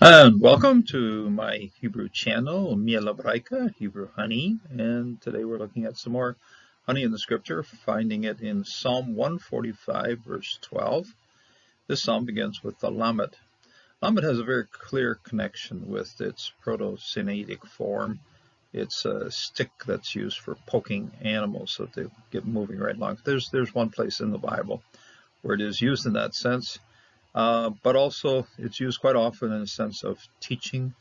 And welcome to my Hebrew channel, Miel Hebraica, Hebrew honey. And today we're looking at some more honey in the scripture, finding it in Psalm 145, verse 12. This psalm begins with the Lamed. Lamed has a very clear connection with its Proto-Sinaitic form. It's a stick that's used for poking animals so that they get moving right along. There's one place in the Bible where it is used in that sense. But also it's used quite often in a sense of teaching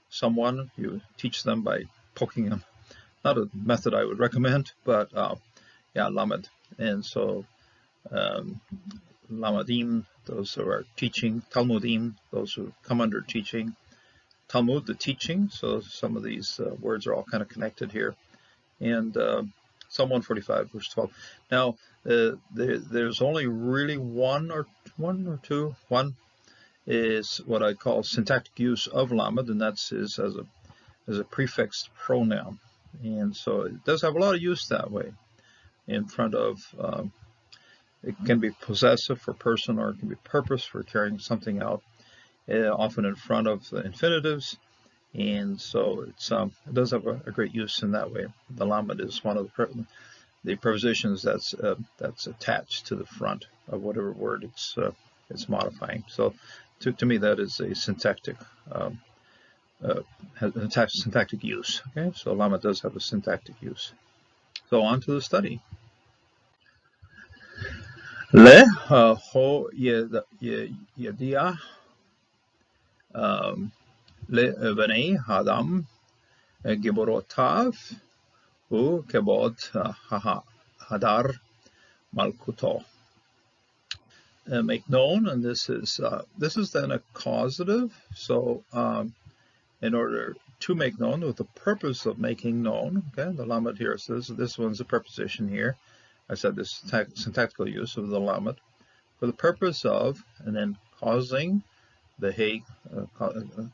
someone. You teach them by poking them. Not a method I would recommend, but yeah, lamed. And so lamadim, those who are teaching, talmudim, those who come under teaching, Talmud, the teaching. So some of these words are all kind of connected here. And Psalm 145, verse 12. Now, there's only really one or two. One is what I call syntactic use of lamed, and that's as a prefixed pronoun. And so it does have a lot of use that way. In front of, it can be possessive for person, or it can be purpose for carrying something out, often in front of the infinitives. And so it does have a great use in that way. The lamed is one of the prepositions that's attached to the front of whatever word it's modifying. So to me, that is a syntactic syntactic use. Okay, so lamed does have a syntactic use. So on to the study. Le ho yedia לבני האדם גיבורותיו וכבוד הדר מלכותו. Make known, and this is then a causative. So in order to make known, with the purpose of making known, okay, the lamed here says this one's a preposition here. I said this syntactical use of the lamed for the purpose of, and then causing. The hey,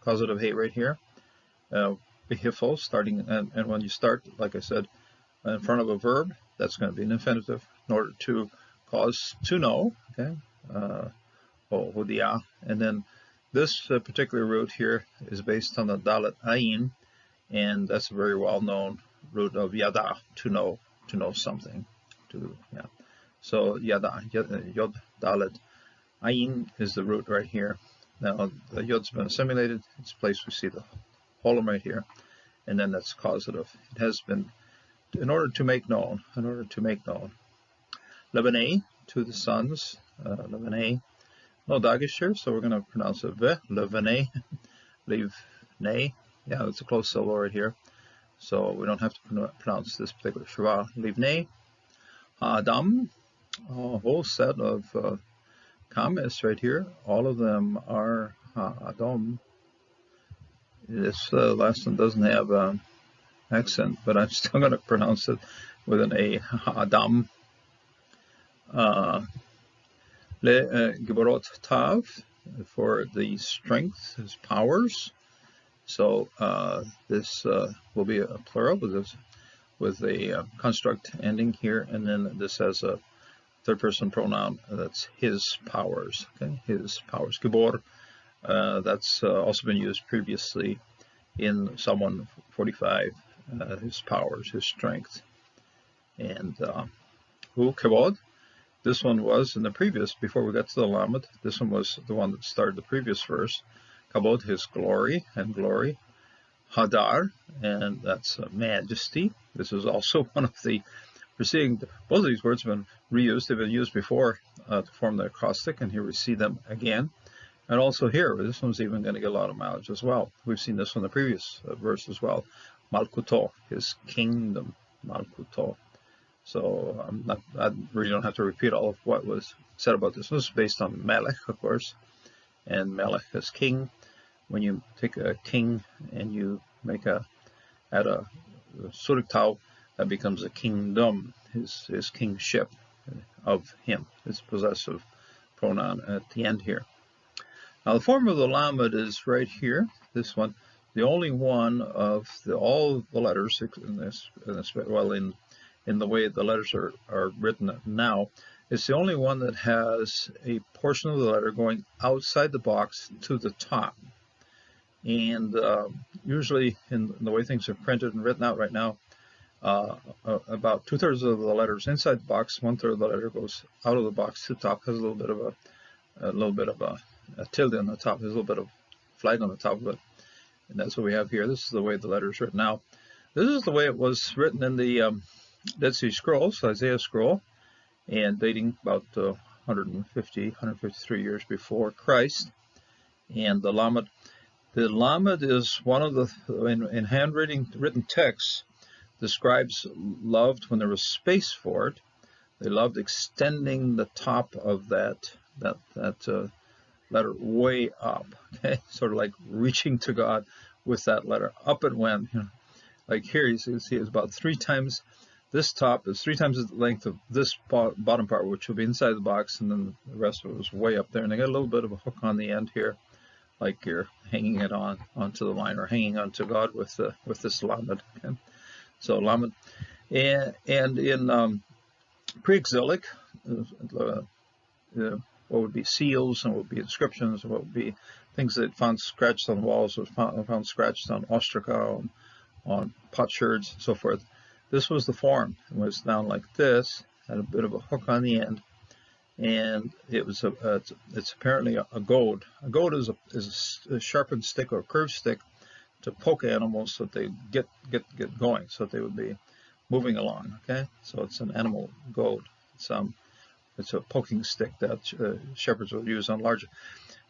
causative hey right here, behifo, starting, and when you start, like I said, in front of a verb, that's going to be an infinitive in order to cause to know, okay, and then this particular root here is based on the dalet ayin, and that's a very well-known root of yada, to know something, so yada, yod dalet ayin is the root right here. Now the yod's been assimilated. It's placed. We see the holum right here, and then that's causative. It has been in order to make known. Lebanei, to the sons. Lebanei. No dagish here, so we're going to pronounce it ve. Lebanei. Leave-nei. Yeah, that's a close syllable right here. So we don't have to pronounce this particular shava. Leave-nei. Adam. A whole set of comments right here. All of them are Adam. This last one doesn't have an accent, but I'm still going to pronounce it with an A. Adam. Le Giborot Tav, for the strength, his powers. So this will be a plural with a construct ending here, and then this has a third person pronoun, that's his powers, okay, his powers. Gibor, that's also been used previously in Psalm 145, his powers, his strength. And hu kavod, this one was in the previous, before we got to the lamed, this one was the one that started the previous verse. Kavod, his glory and glory. Hadar, and that's majesty. This is also one of the preceding. Both of these words have been reused. They've been used before to form the acrostic, and here we see them again. And also here, this one's even going to get a lot of mileage as well. We've seen this in the previous verse as well. Malkuto, his kingdom, Malkuto. So I really don't have to repeat all of what was said about this. This is based on Melech, of course, and Melech is king. When you take a king and you make add a suriktau, that becomes a kingdom, his kingship of him, his possessive pronoun at the end here. Now the form of the lamed is right here. This one, the only one of all the letters in this well, in the way the letters are written now, it's the only one that has a portion of the letter going outside the box to the top. And usually in the way things are printed and written out right now, about 2/3 of the letters inside the box, 1/3 of the letter goes out of the box to the top. Has a little bit of a tilde on the top. There's a little bit of flag on the top of it, and that's what we have here. This is the way the letter is written now. This is the way it was written in the Dead Sea Scrolls, Isaiah scroll, and dating about 153 years before Christ. And the Lamed. The Lamed is one of the, in written texts, the scribes loved, when there was space for it, they loved extending the top of that letter way up, okay? Sort of like reaching to God with that letter. Up it went, you know. Like here, you see it's about 3 times, this top is 3 times the length of this bottom part, which will be inside the box, and then the rest of it was way up there. And they got a little bit of a hook on the end here, like you're hanging it onto the line, or hanging onto God with this Lamed. Okay? So Lamed, and in pre-exilic, what would be seals, and what would be inscriptions, and what would be things that found scratched on walls, or found scratched on ostraca, on potsherds, and so forth. This was the form. It was down like this, had a bit of a hook on the end, and it was it's apparently a goad. A goad is a sharpened stick or a curved stick to poke animals so that they get going, so that they would be moving along. Okay, so it's an animal goad. It's a poking stick that shepherds would use on larger.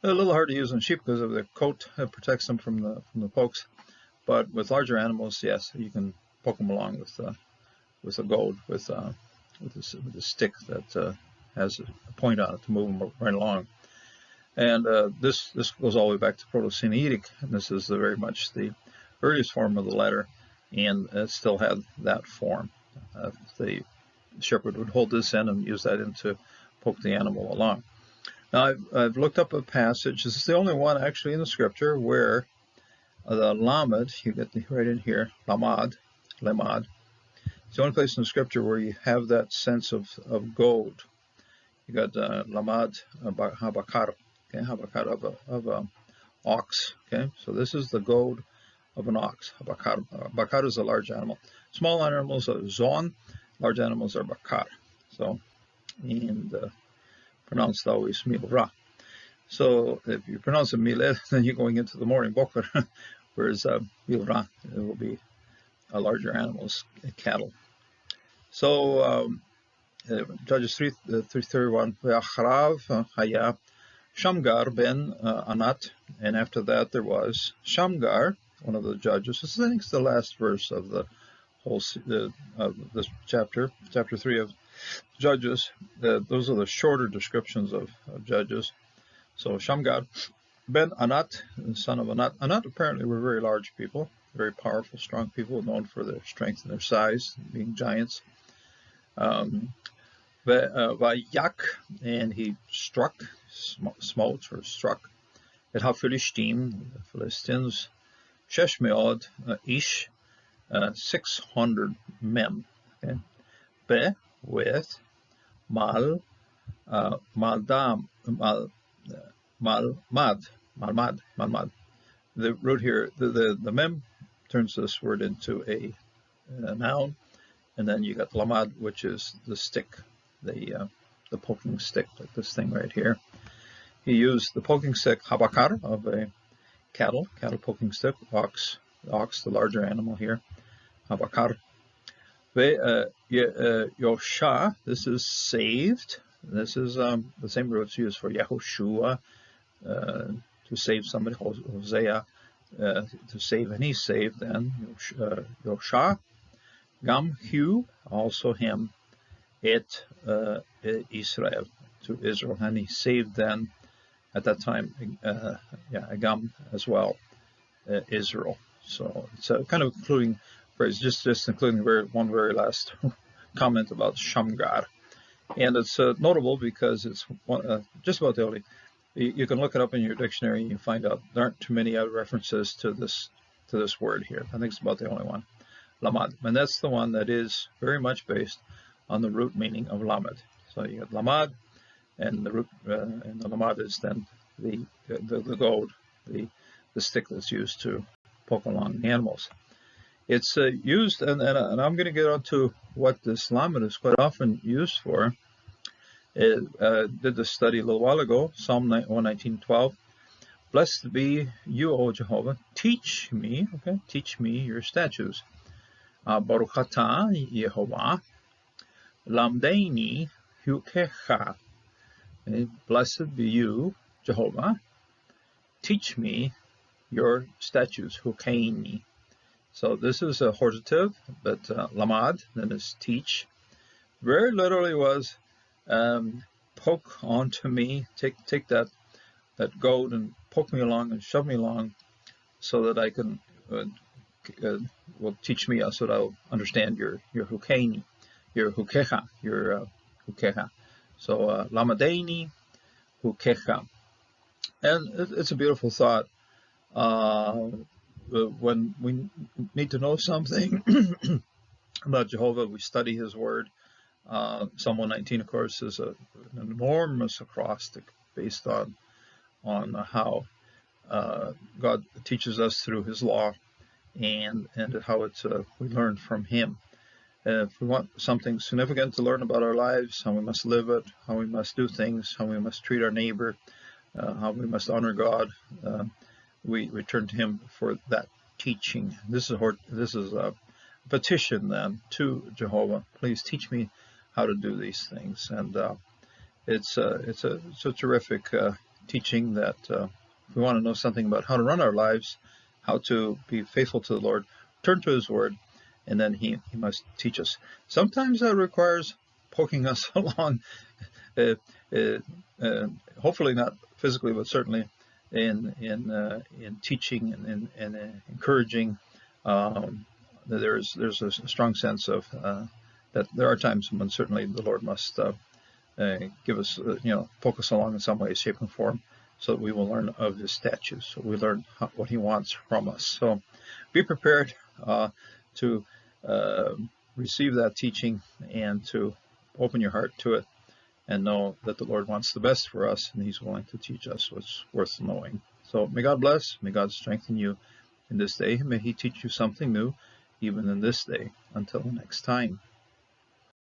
A little hard to use on sheep because of the coat that protects them from the pokes. But with larger animals, yes, you can poke them along with a goad, with a stick that has a point on it to move them right along. And this goes all the way back to Proto-Sinaitic, and this is very much the earliest form of the letter, and it still had that form. The shepherd would hold this in and use that in to poke the animal along. Now, I've looked up a passage. This is the only one actually in the scripture where the Lamed, you get right in here, lamad. It's the only place in the scripture where you have that sense of goad. You got lamad habakar, okay, habakar of a ox. Okay, so this is the goad of an ox. Bakar is a large animal. Small animals are zon, large animals are bakar. So, and pronounced always milra. So if you pronounce it Miel, then you're going into the morning boker, whereas milra, it will be a larger animals, cattle. So Judges 3:31, Ve'acharav haya Shamgar ben Anath, and after that there was Shamgar, one of the judges. This I think is the last verse of the whole of this chapter 3 of Judges. Those are the shorter descriptions of Judges. So Shamgar ben Anath, son of Anath. Anath apparently were very large people, very powerful, strong people, known for their strength and their size, being giants. Vayak, and he smote or struck at HaPhilistim, the Philistines, Sheshmeod, Ish, 600 men. Okay? Be with Malmad. The root here, the mem turns this word into a noun, and then you got lamad, which is the stick, the poking stick, like this thing right here. He used the poking stick, habakar, of a cattle poking stick, ox, the larger animal here, habakar. Yosha, this is saved. This is the same roots used for Yehoshua, to save somebody, Hosea, to save, and he saved then. Yosha, Gam Hu, also him, Israel, to Israel, and he saved then at that time, Gam as well, Israel. So it's a kind of concluding phrase, just including one very last comment about Shamgar. And it's notable because it's just about the only. You can look it up in your dictionary and you find out there aren't too many other references to this word here. I think it's about the only one, lamad, and that's the one that is very much based on the root meaning of lamed. So you got lamad, and the root and the lamad is then the goad, the the stick that's used to poke along animals. It's used, and I'm going to get onto what this lamed is quite often used for. Did this study a little while ago, Psalm 119:12. Blessed be you, O Jehovah. Teach me, okay, teach me your statutes. Baruch atah Yehovah, lamdeini hukecha. Blessed be you, Jehovah. Teach me your statutes, hukeini. So this is a hortative, but lamad, then is teach. Very literally was poke onto me, take that goad and poke me along and shove me along, so that I can will teach me, so that I'll understand your hukeini, your hukecha, your hukecha. So lamadeini hukecha, and it's a beautiful thought. When we need to know something about Jehovah, we study His Word. Psalm 119, of course, is an enormous acrostic based on how God teaches us through His law, and how it's we learn from Him. If we want something significant to learn about our lives, how we must live it, how we must do things, how we must treat our neighbor, how we must honor God, we turn to Him for that teaching. This is a petition then to Jehovah. Please teach me how to do these things. And it's a terrific teaching that if we want to know something about how to run our lives, how to be faithful to the Lord, turn to His Word, and then He must teach us. Sometimes that requires poking us along, hopefully not physically, but certainly in teaching and encouraging. There's a strong sense of that there are times when certainly the Lord must give us, poke us along in some way, shape, and form, so that we will learn of His statutes, so we learn what He wants from us. So be prepared to receive that teaching, and to open your heart to it, and know that the Lord wants the best for us, and He's willing to teach us what's worth knowing. So may God bless, may God strengthen you in this day, may He teach you something new even in this day. Until next time.